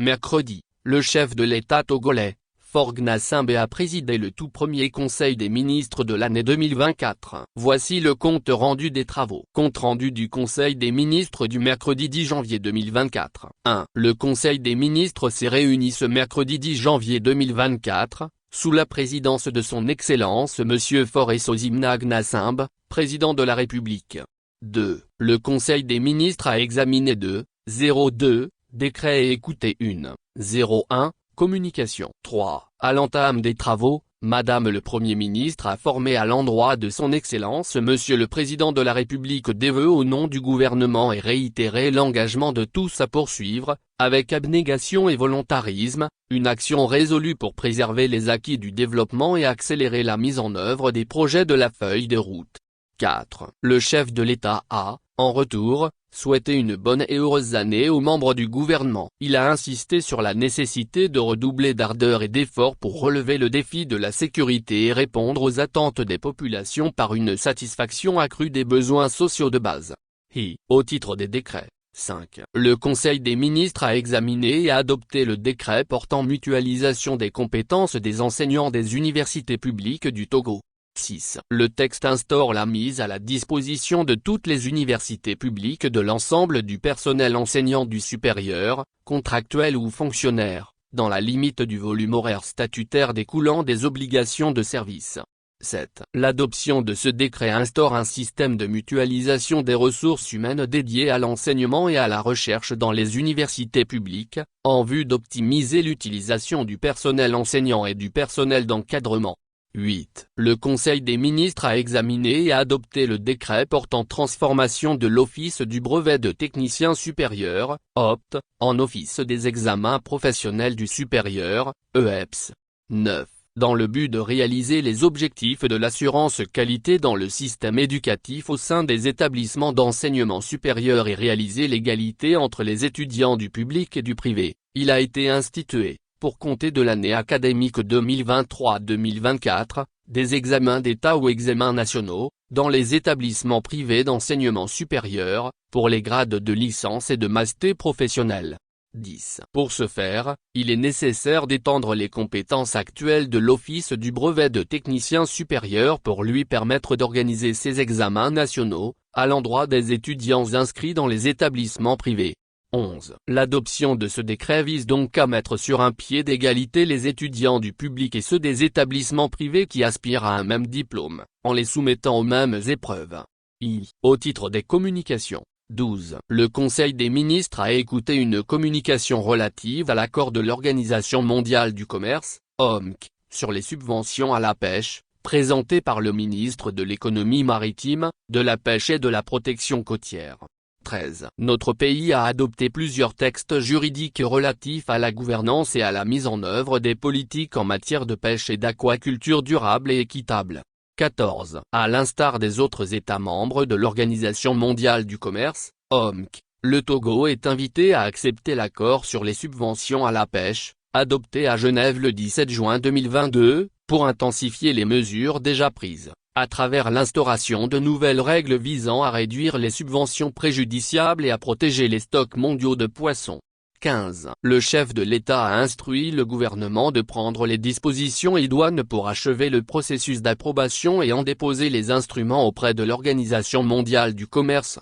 Mercredi, le chef de l'État togolais, Faure Gnassingbé a présidé le tout premier Conseil des ministres de l'année 2024. Voici le compte rendu des travaux. Compte rendu du Conseil des ministres du mercredi 10 janvier 2024. 1. Le Conseil des ministres s'est réuni ce mercredi 10 janvier 2024, sous la présidence de son Excellence Monsieur Faure Essosimna Gnassingbé, président de la République. 2. Le Conseil des ministres a examiné 2 décrets et écouté 1 communication. 3. À l'entame des travaux, Madame le Premier ministre a formé à l'endroit de son Excellence Monsieur le Président de la République des vœux au nom du gouvernement et réitéré l'engagement de tous à poursuivre, avec abnégation et volontarisme, une action résolue pour préserver les acquis du développement et accélérer la mise en œuvre des projets de la feuille de route. 4. Le chef de l'État a, en retour, souhaité une bonne et heureuse année aux membres du gouvernement. Il a insisté sur la nécessité de redoubler d'ardeur et d'efforts pour relever le défi de la sécurité et répondre aux attentes des populations par une satisfaction accrue des besoins sociaux de base. Au titre des décrets. 5. Le Conseil des ministres a examiné et adopté le décret portant mutualisation des compétences des enseignants des universités publiques du Togo. 6. Le texte instaure la mise à la disposition de toutes les universités publiques de l'ensemble du personnel enseignant du supérieur, contractuel ou fonctionnaire, dans la limite du volume horaire statutaire découlant des obligations de service. 7. L'adoption de ce décret instaure un système de mutualisation des ressources humaines dédié à l'enseignement et à la recherche dans les universités publiques, en vue d'optimiser l'utilisation du personnel enseignant et du personnel d'encadrement. 8. Le Conseil des ministres a examiné et adopté le décret portant transformation de l'Office du brevet de technicien supérieur, OPT, en Office des examens professionnels du supérieur, EEPS. 9. Dans le but de réaliser les objectifs de l'assurance qualité dans le système éducatif au sein des établissements d'enseignement supérieur et réaliser l'égalité entre les étudiants du public et du privé, il a été institué, pour compter de l'année académique 2023-2024, des examens d'État ou examens nationaux, dans les établissements privés d'enseignement supérieur, pour les grades de licence et de master professionnel. 10. Pour ce faire, il est nécessaire d'étendre les compétences actuelles de l'Office du brevet de technicien supérieur pour lui permettre d'organiser ses examens nationaux, à l'endroit des étudiants inscrits dans les établissements privés. 11. L'adoption de ce décret vise donc à mettre sur un pied d'égalité les étudiants du public et ceux des établissements privés qui aspirent à un même diplôme, en les soumettant aux mêmes épreuves. Au titre des communications. 12. Le Conseil des ministres a écouté une communication relative à l'accord de l'Organisation mondiale du commerce, OMC, sur les subventions à la pêche, présentée par le ministre de l'économie maritime, de la pêche et de la protection côtière. 13. Notre pays a adopté plusieurs textes juridiques relatifs à la gouvernance et à la mise en œuvre des politiques en matière de pêche et d'aquaculture durable et équitable. 14. À l'instar des autres États membres de l'Organisation mondiale du commerce, OMC, le Togo est invité à accepter l'accord sur les subventions à la pêche, adopté à Genève le 17 juin 2022, pour intensifier les mesures déjà prises, à travers l'instauration de nouvelles règles visant à réduire les subventions préjudiciables et à protéger les stocks mondiaux de poissons. 15. Le chef de l'État a instruit le gouvernement de prendre les dispositions idoines pour achever le processus d'approbation et en déposer les instruments auprès de l'Organisation mondiale du commerce.